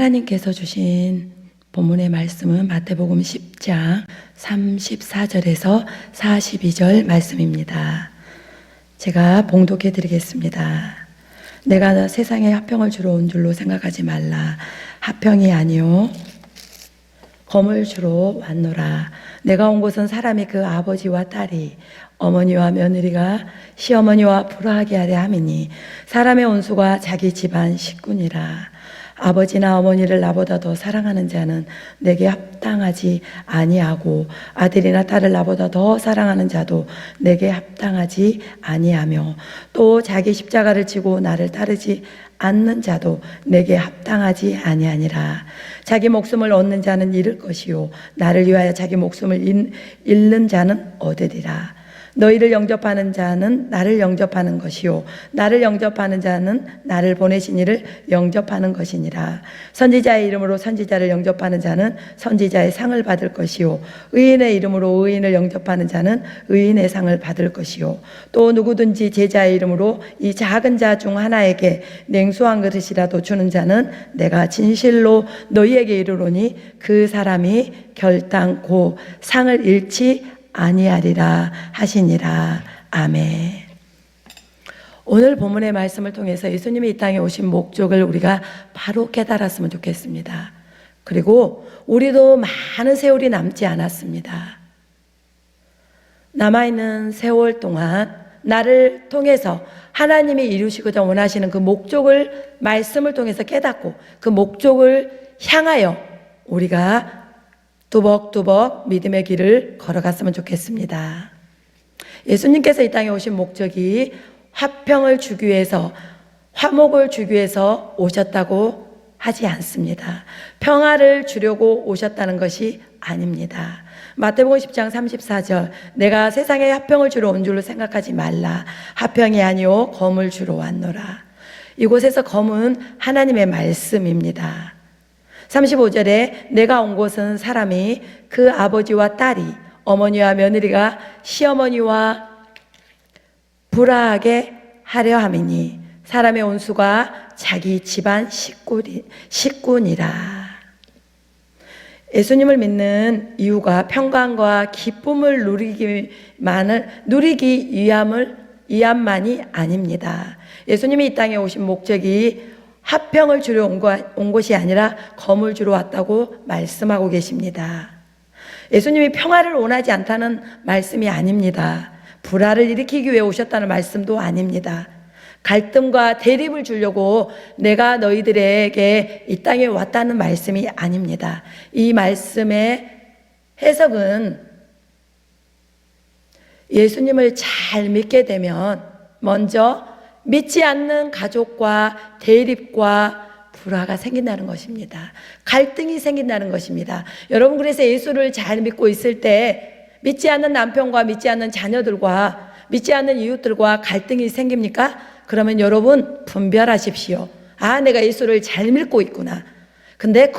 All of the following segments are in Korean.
하나님께서 주신 본문의 말씀은 마태복음 10장 34절에서 42절 말씀입니다. 제가 봉독해 드리겠습니다. 내가 세상에 화평을 주러 온 줄로 생각하지 말라. 화평이 아니요 검을 주러 왔노라. 내가 온 곳은 사람이 그 아버지와 딸이 어머니와 며느리가 시어머니와 불화하게 하려 함이니 사람의 온수가 자기 집안 식구니라. 아버지나 어머니를 나보다 더 사랑하는 자는 내게 합당하지 아니하고 아들이나 딸을 나보다 더 사랑하는 자도 내게 합당하지 아니하며 또 자기 십자가를 지고 나를 따르지 않는 자도 내게 합당하지 아니하니라. 자기 목숨을 얻는 자는 잃을 것이요 나를 위하여 자기 목숨을 잃는 자는 얻으리라. 너희를 영접하는 자는 나를 영접하는 것이요 나를 영접하는 자는 나를 보내신 이를 영접하는 것이니라. 선지자의 이름으로 선지자를 영접하는 자는 선지자의 상을 받을 것이요 의인의 이름으로 의인을 영접하는 자는 의인의 상을 받을 것이요 또 누구든지 제자의 이름으로 이 작은 자 중 하나에게 냉수 한 그릇이라도 주는 자는 내가 진실로 너희에게 이르노니 그 사람이 결단코 상을 잃지 아니하리라 하시니라. 아멘. 오늘 본문의 말씀을 통해서 예수님이 이 땅에 오신 목적을 우리가 바로 깨달았으면 좋겠습니다. 그리고 우리도 많은 세월이 남지 않았습니다. 남아있는 세월 동안 나를 통해서 하나님이 이루시고자 원하시는 그 목적을 말씀을 통해서 깨닫고 그 목적을 향하여 우리가 뚜벅뚜벅 믿음의 길을 걸어갔으면 좋겠습니다. 예수님께서 이 땅에 오신 목적이 화평을 주기 위해서, 화목을 주기 위해서 오셨다고 하지 않습니다. 평화를 주려고 오셨다는 것이 아닙니다. 마태복음 10장 34절 내가 세상에 화평을 주러 온 줄로 생각하지 말라. 화평이 아니요 검을 주러 왔노라. 이곳에서 검은 하나님의 말씀입니다. 35절에 내가 온 곳은 사람이 그 아버지와 딸이 어머니와 며느리가 시어머니와 불화하게 하려 함이니 사람의 온수가 자기 집안 식구니라. 예수님을 믿는 이유가 평강과 기쁨을 누리기 위함만이 아닙니다. 예수님이 이 땅에 오신 목적이 화평을 주러 온 것이 아니라 검을 주러 왔다고 말씀하고 계십니다. 예수님이 평화를 원하지 않다는 말씀이 아닙니다. 불화를 일으키기 위해 오셨다는 말씀도 아닙니다. 갈등과 대립을 주려고 내가 너희들에게 이 땅에 왔다는 말씀이 아닙니다. 이 말씀의 해석은 예수님을 잘 믿게 되면 먼저 믿지 않는 가족과 대립과 불화가 생긴다는 것입니다. 갈등이 생긴다는 것입니다. 여러분, 그래서 예수를 잘 믿고 있을 때 믿지 않는 남편과 믿지 않는 자녀들과 믿지 않는 이웃들과 갈등이 생깁니까? 그러면 여러분 분별하십시오. 아, 내가 예수를 잘 믿고 있구나. 근데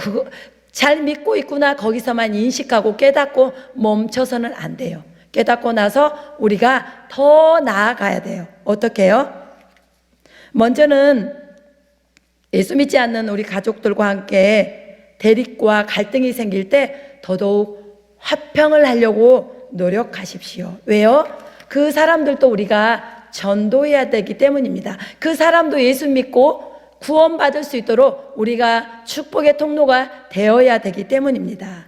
잘 믿고 있구나 거기서만 인식하고 깨닫고 멈춰서는 안 돼요. 깨닫고 나서 우리가 더 나아가야 돼요. 어떻게 해요? 먼저는 예수 믿지 않는 우리 가족들과 함께 대립과 갈등이 생길 때 더더욱 화평을 하려고 노력하십시오. 왜요? 그 사람들도 우리가 전도해야 되기 때문입니다. 그 사람도 예수 믿고 구원받을 수 있도록 우리가 축복의 통로가 되어야 되기 때문입니다.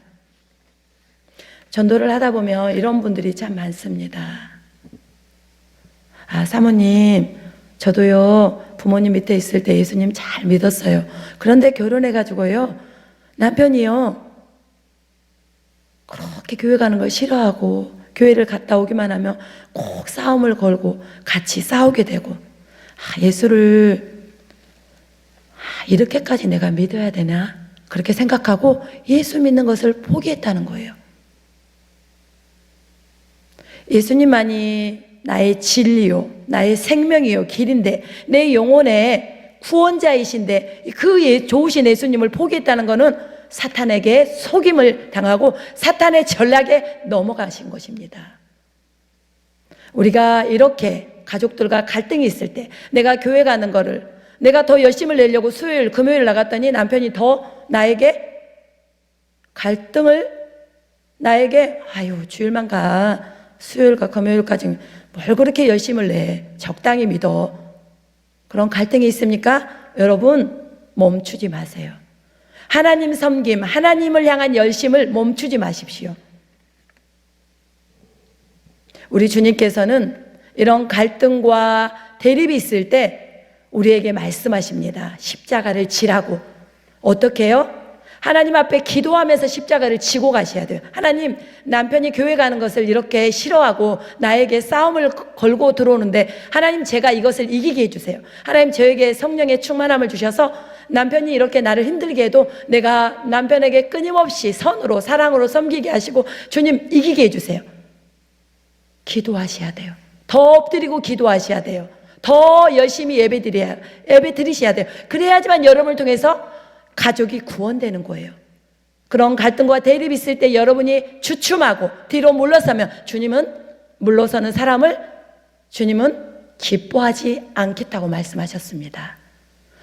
전도를 하다 보면 이런 분들이 참 많습니다. 아, 사모님, 저도요 부모님 밑에 있을 때 예수님 잘 믿었어요. 그런데 결혼해가지고요 남편이요 그렇게 교회 가는 걸 싫어하고 교회를 갔다 오기만 하면 꼭 싸움을 걸고 같이 싸우게 되고 예수를 이렇게까지 내가 믿어야 되나 그렇게 생각하고 예수 믿는 것을 포기했다는 거예요. 예수님만이 나의 진리요 나의 생명이요 길인데 내 영혼의 구원자이신데 그 좋으신 예수님을 포기했다는 것은 사탄에게 속임을 당하고 사탄의 전략에 넘어가신 것입니다. 우리가 이렇게 가족들과 갈등이 있을 때 내가 교회 가는 거를 내가 더 열심을 내려고 수요일 금요일 나갔더니 남편이 더 나에게 갈등을, 나에게 주일만 가, 수요일과 금요일까지 뭘 그렇게 열심을 내, 적당히 믿어, 그런 갈등이 있습니까? 여러분 멈추지 마세요. 하나님 섬김, 하나님을 향한 열심을 멈추지 마십시오. 우리 주님께서는 이런 갈등과 대립이 있을 때 우리에게 말씀하십니다. 십자가를 지라고. 어떻게 해요? 하나님 앞에 기도하면서 십자가를 지고 가셔야 돼요. 하나님, 남편이 교회 가는 것을 이렇게 싫어하고 나에게 싸움을 걸고 들어오는데 하나님, 제가 이것을 이기게 해주세요. 하나님, 저에게 성령의 충만함을 주셔서 남편이 이렇게 나를 힘들게 해도 내가 남편에게 끊임없이 선으로, 사랑으로 섬기게 하시고 주님 이기게 해주세요. 기도하셔야 돼요. 더 엎드리고 기도하셔야 돼요. 더 열심히 예배 드리셔야 돼요. 그래야지만 여러분을 통해서 가족이 구원되는 거예요. 그런 갈등과 대립이 있을 때 여러분이 주춤하고 뒤로 물러서면 물러서는 사람을 주님은 기뻐하지 않겠다고 말씀하셨습니다.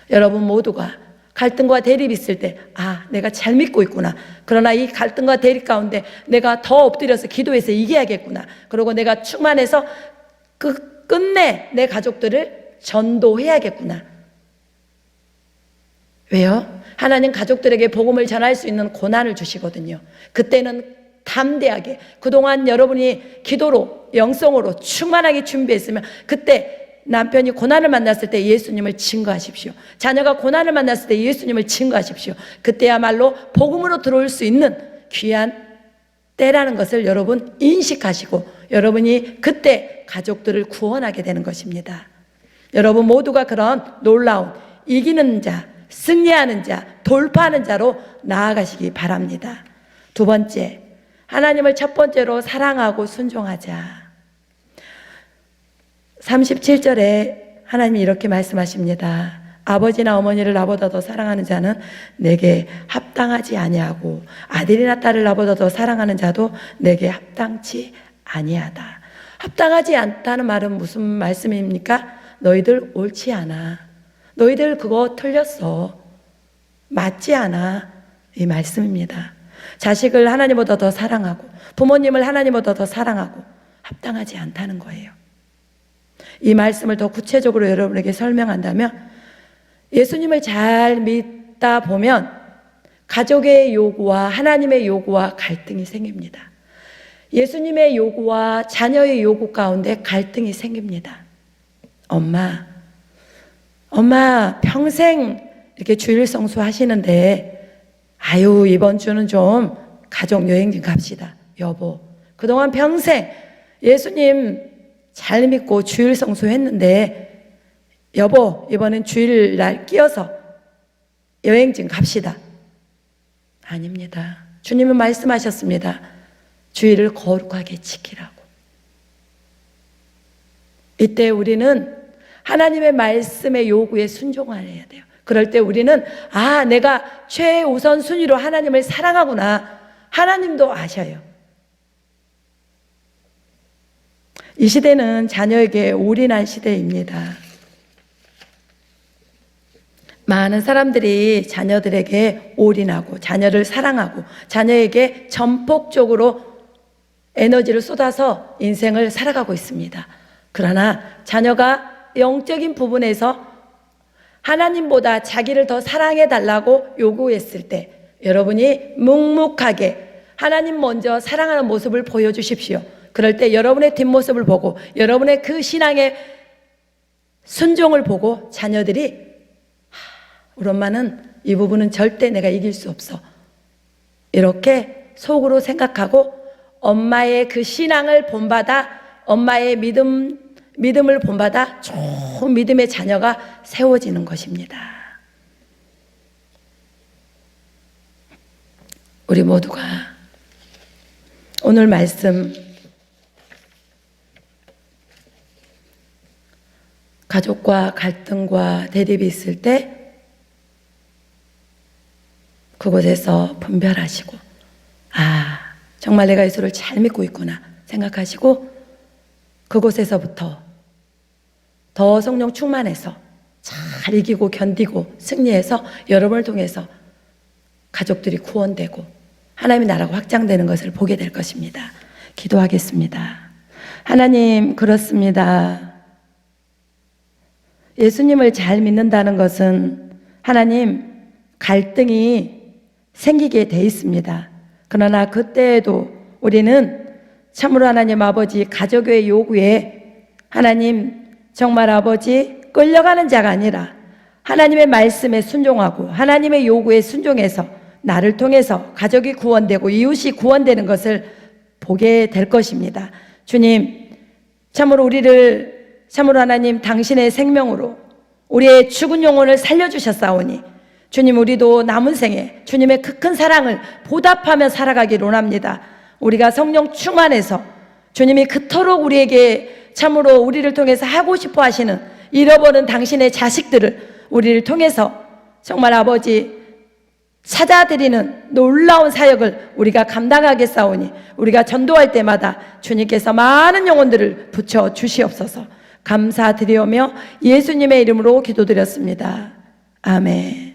여러분 모두가 갈등과 대립이 있을 때 내가 잘 믿고 있구나. 그러나 이 갈등과 대립 가운데 내가 더 엎드려서 기도해서 이겨야겠구나. 그리고 내가 충만해서 끝내 내 가족들을 전도해야겠구나. 왜요? 하나님 가족들에게 복음을 전할 수 있는 고난을 주시거든요. 그때는 담대하게, 그동안 여러분이 기도로, 영성으로 충만하게 준비했으면 그때 남편이 고난을 만났을 때 예수님을 증거하십시오. 자녀가 고난을 만났을 때 예수님을 증거하십시오. 그때야말로 복음으로 들어올 수 있는 귀한 때라는 것을 여러분 인식하시고 여러분이 그때 가족들을 구원하게 되는 것입니다. 여러분 모두가 그런 놀라운 이기는 자, 승리하는 자, 돌파하는 자로 나아가시기 바랍니다. 두 번째, 하나님을 첫 번째로 사랑하고 순종하자. 37절에 하나님이 이렇게 말씀하십니다. 아버지나 어머니를 나보다 더 사랑하는 자는 내게 합당하지 아니하고 아들이나 딸을 나보다 더 사랑하는 자도 내게 합당치 아니하다. 합당하지 않다는 말은 무슨 말씀입니까? 너희들 옳지 않아. 너희들 그거 틀렸어. 맞지 않아. 이 말씀입니다. 자식을 하나님보다 더 사랑하고 부모님을 하나님보다 더 사랑하고 합당하지 않다는 거예요. 이 말씀을 더 구체적으로 여러분에게 설명한다면 예수님을 잘 믿다 보면 가족의 요구와 하나님의 요구와 갈등이 생깁니다. 예수님의 요구와 자녀의 요구 가운데 갈등이 생깁니다. 엄마 평생 이렇게 주일 성수 하시는데 이번 주는 좀 가족 여행 좀 갑시다. 여보, 그동안 평생 예수님 잘 믿고 주일 성수 했는데 여보, 이번엔 주일날 끼어서 여행 좀 갑시다. 아닙니다. 주님은 말씀하셨습니다. 주일을 거룩하게 지키라고. 이때 우리는 하나님의 말씀의 요구에 순종해야 돼요. 그럴 때 우리는 내가 최우선 순위로 하나님을 사랑하구나. 하나님도 아셔요. 이 시대는 자녀에게 올인한 시대입니다. 많은 사람들이 자녀들에게 올인하고 자녀를 사랑하고 자녀에게 전폭적으로 에너지를 쏟아서 인생을 살아가고 있습니다. 그러나 자녀가 영적인 부분에서 하나님보다 자기를 더 사랑해달라고 요구했을 때 여러분이 묵묵하게 하나님 먼저 사랑하는 모습을 보여주십시오. 그럴 때 여러분의 뒷모습을 보고 여러분의 그 신앙의 순종을 보고 자녀들이 우리 엄마는 이 부분은 절대 내가 이길 수 없어. 이렇게 속으로 생각하고 엄마의 그 신앙을 본받아 엄마의 믿음을 본받아 좋은 믿음의 자녀가 세워지는 것입니다. 우리 모두가 오늘 말씀 가족과 갈등과 대립이 있을 때 그곳에서 분별하시고 정말 내가 예수를 잘 믿고 있구나 생각하시고 그곳에서부터 더 성령 충만해서 잘 이기고 견디고 승리해서 여러분을 통해서 가족들이 구원되고 하나님의 나라가 확장되는 것을 보게 될 것입니다. 기도하겠습니다. 하나님, 그렇습니다. 예수님을 잘 믿는다는 것은 하나님 갈등이 생기게 돼 있습니다. 그러나 그때에도 우리는 참으로 하나님 아버지 가족의 요구에 하나님 정말 아버지 끌려가는 자가 아니라 하나님의 말씀에 순종하고 하나님의 요구에 순종해서 나를 통해서 가족이 구원되고 이웃이 구원되는 것을 보게 될 것입니다. 주님, 참으로 우리를 참으로 하나님 당신의 생명으로 우리의 죽은 영혼을 살려주셨사오니 주님, 우리도 남은 생에 주님의 그 큰 사랑을 보답하며 살아가기를 원합니다. 우리가 성령 충만해서 주님이 그토록 우리에게 참으로 우리를 통해서 하고 싶어 하시는 잃어버린 당신의 자식들을 우리를 통해서 정말 아버지 찾아드리는 놀라운 사역을 우리가 감당하겠사오니 우리가 전도할 때마다 주님께서 많은 영혼들을 붙여 주시옵소서. 감사드리오며 예수님의 이름으로 기도드렸습니다. 아멘.